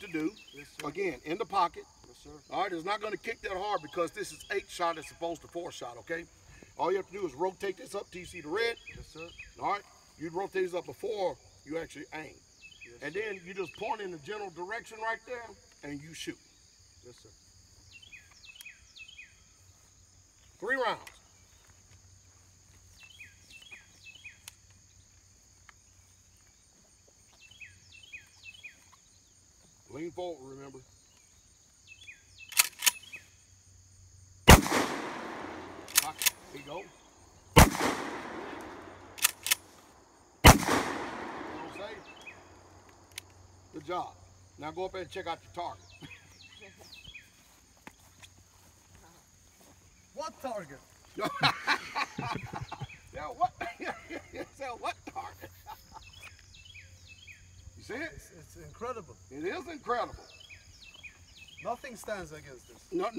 to do. Yes, sir. Again, in the pocket. Yes, sir. All right, it's not going to kick that hard because this is 8-shot as opposed to 4-shot, okay? All you have to do is rotate this up till you see the red. Yes, sir. All right, you'd rotate this up before you actually aim. Yes, and sir. then you just point in the general direction right there and you shoot. Yes, sir. 3 rounds. Lean forward, remember. Pocket. There you go. Safe. Good job. Now go up there and check out your target. What target? Yeah, what? So what target? You see it? It's incredible. It is incredible. Nothing stands against this. No.